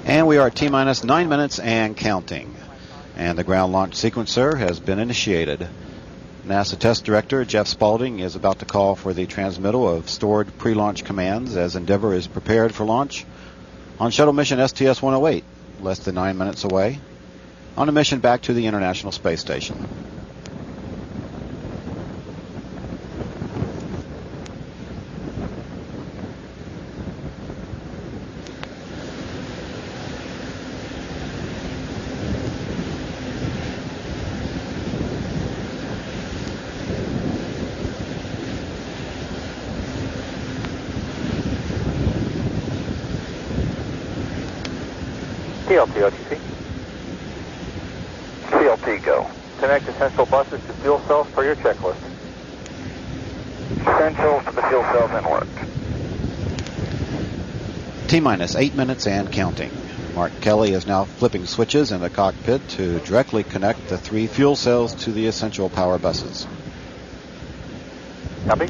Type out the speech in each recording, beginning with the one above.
And we are at T-minus 9 minutes and counting. And the ground launch sequencer has been initiated. NASA Test Director Jeff Spaulding is about to call for the transmittal of stored pre-launch commands as Endeavour is prepared for launch on shuttle mission STS-108, less than 9 minutes away, on a mission back to the International Space Station. CLT OTC. CLT go. Connect essential buses to fuel cells per your checklist. Essentials to the fuel cells in work. T-minus 8 minutes and counting. Mark Kelly is now flipping switches in the cockpit to directly connect the 3 fuel cells to the essential power buses. Copy.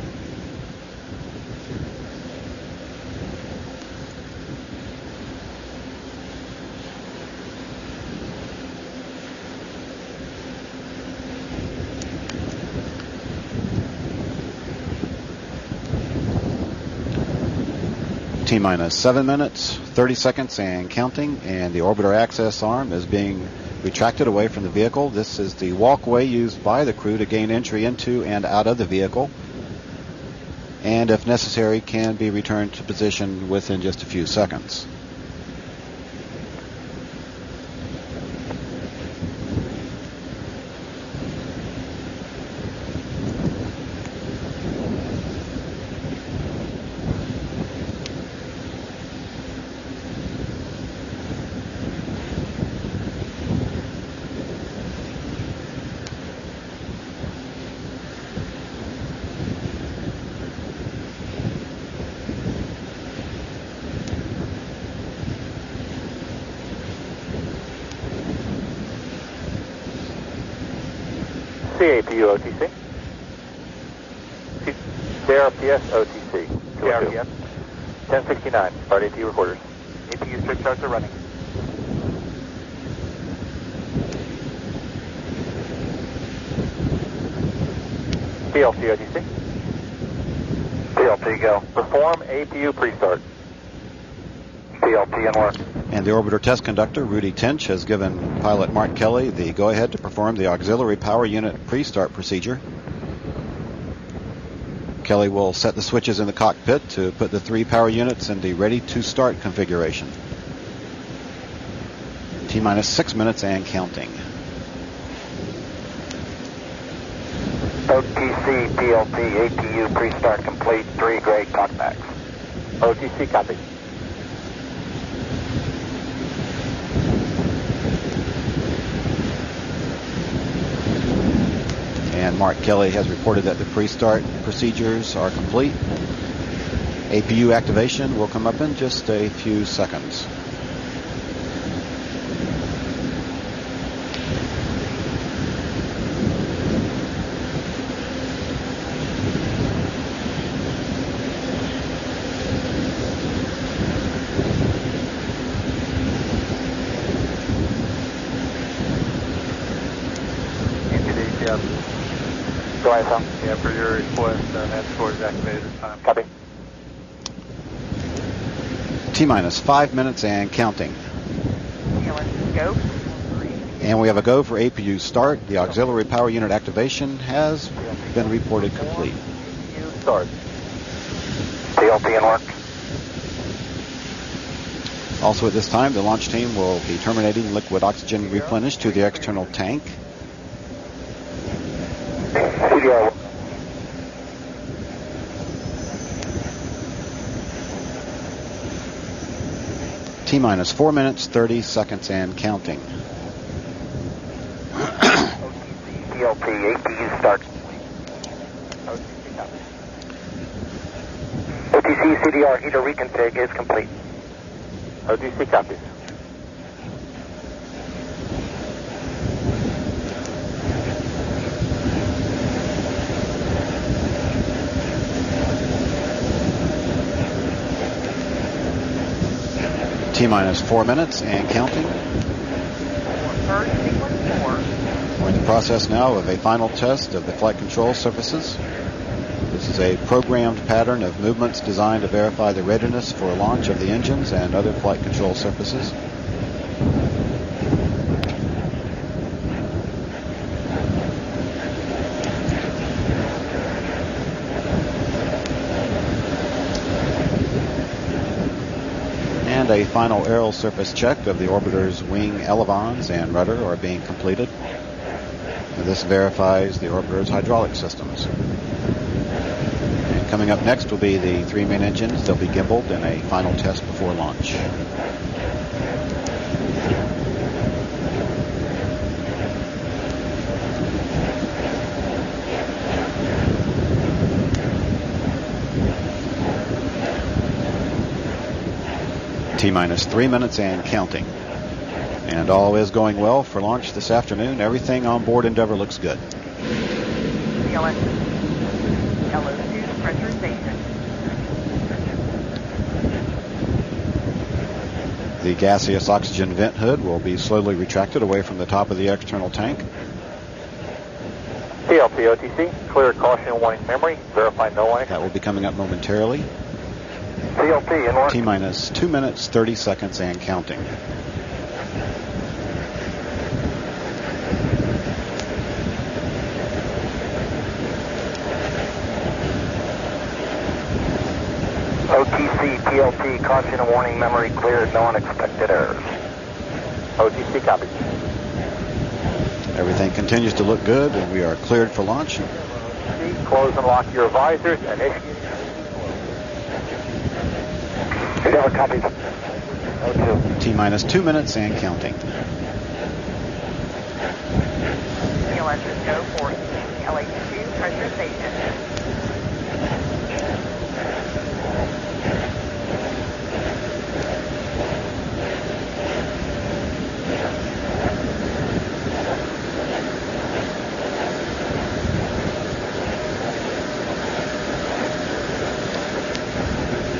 T-minus 7 minutes, 30 seconds and counting, and the orbiter access arm is being retracted away from the vehicle. This is the walkway used by the crew to gain entry into and out of the vehicle, and if necessary can be returned to position within just a few seconds. CAPU OTC. JRPS OTC. JRPS. 1069. Start APU recorders. APU strip charts are running. CLT OTC. CLT go. Perform APU pre-start. CLT in work. And the orbiter test conductor, Rudy Tinch, has given pilot Mark Kelly the go-ahead to perform the auxiliary power unit pre-start procedure. Kelly will set the switches in the cockpit to put the 3 power units in the ready-to-start configuration. T-minus 6 minutes and counting. OTC, PLT, APU pre-start complete, 3 grade talkbacks. OTC copy. And Mark Kelly has reported that the pre-start procedures are complete. APU activation will come up in just a few seconds. Go ahead, Tom. Yeah, for your request, that score is activated this time. Copy. T-minus 5 minutes and counting. Yeah, let's go. And we have a go for APU start. The auxiliary power unit activation has been reported complete. APU start. CLT in work. Also at this time, the launch team will be terminating liquid oxygen replenish to the external tank. CDR. T-minus 4 minutes, 30 seconds and counting. CLT, APU start. OTC CDR heater reconfig is complete. OTC copies. T-minus 4 minutes and counting. First sequence 4. We're in the process now of a final test of the flight control surfaces. This is a programmed pattern of movements designed to verify the readiness for launch of the engines and other flight control surfaces. And a final aerial surface check of the orbiter's wing elevons and rudder are being completed. And this verifies the orbiter's hydraulic systems. And coming up next will be the 3 main engines. They'll be gimbaled in a final test before launch. T-minus 3 minutes and counting. And all is going well for launch this afternoon. Everything on board Endeavour looks good. LO2 pressurization. The gaseous oxygen vent hood will be slowly retracted away from the top of the external tank. CLP OTC, clear caution warning memory, verify no line. That will be coming up momentarily. CLP in order. T-minus 2 minutes, 30 seconds and counting. OTC, PLP, caution and warning memory cleared, no unexpected errors. OTC copy. Everything continues to look good and we are cleared for launch. Close and lock your visors and issue. Endeavour copies. O2. T-minus 2 minutes and counting. CLS go for LH2 pressurization.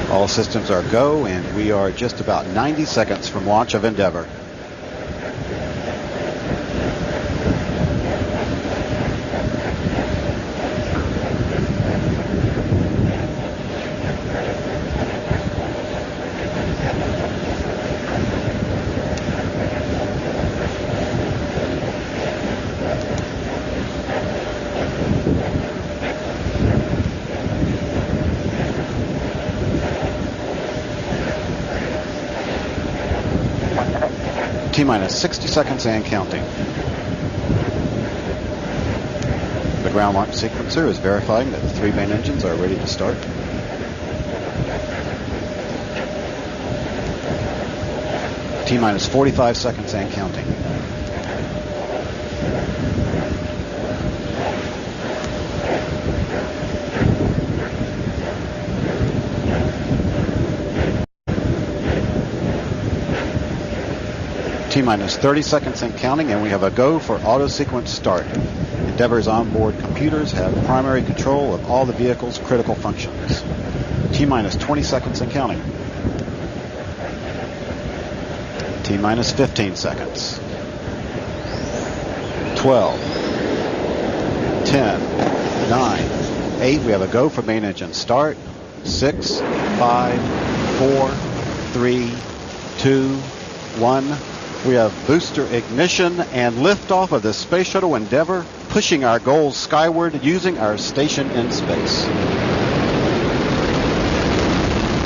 All systems are go, and we are just about 90 seconds from launch of Endeavour. T-minus 60 seconds and counting. The ground launch sequencer is verifying that the 3 main engines are ready to start. T-minus 45 seconds and counting. T-minus 30 seconds and counting, and we have a go for auto sequence start. Endeavour's onboard computers have primary control of all the vehicle's critical functions. T-minus 20 seconds and counting. T-minus 15 seconds. 12, 10, 9, 8. We have a go for main engine start. 6, 5, 4, 3, 2, 1. We have booster ignition and liftoff of the Space Shuttle Endeavour, pushing our goals skyward using our station in space.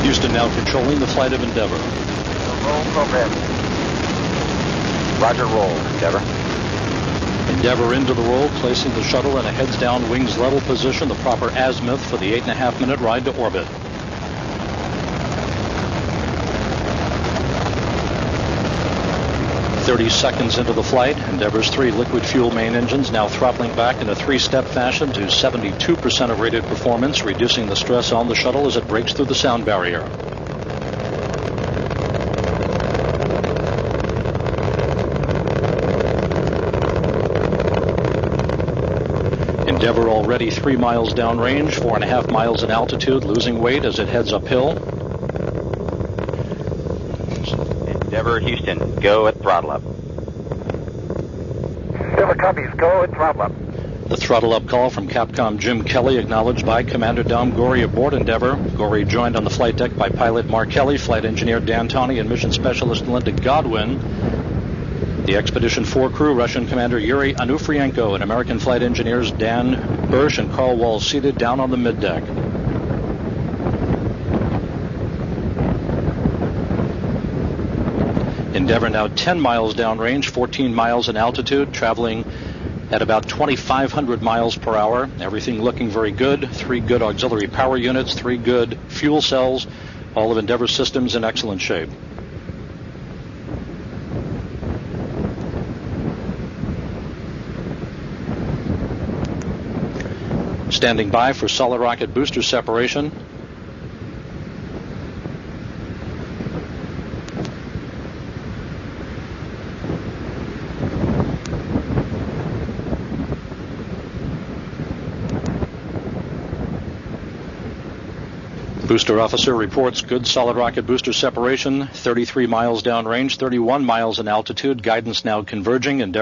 Houston now controlling the flight of Endeavour. Roll program. Roger, roll, Endeavour. Endeavour into the roll, placing the shuttle in a heads-down, wings level position, the proper azimuth for the 8.5-minute ride to orbit. "30 seconds into the flight, Endeavour's 3 liquid fuel main engines now throttling back in a 3-step fashion to 72% of rated performance, reducing the stress on the shuttle as it breaks through the sound barrier. Endeavour already 3 miles downrange, 4.5 miles in altitude, losing weight as it heads uphill. Endeavour Houston, go at throttle up. Endeavour copies, go at throttle up. The throttle up call from Capcom Jim Kelly, acknowledged by Commander Dom Gorey aboard Endeavour. Gorey joined on the flight deck by pilot Mark Kelly, flight engineer Dan Tawney, and mission specialist Linda Godwin. The Expedition 4 crew, Russian Commander Yuri Anufrienko and American flight engineers Dan Hirsch and Carl Wall seated down on the middeck. Endeavour now 10 miles downrange, 14 miles in altitude, traveling at about 2,500 miles per hour. Everything looking very good. 3 good auxiliary power units, 3 good fuel cells. All of Endeavour's systems in excellent shape. Standing by for solid rocket booster separation. Booster officer reports good solid rocket booster separation, 33 miles downrange, 31 miles in altitude, guidance now converging. Endeavour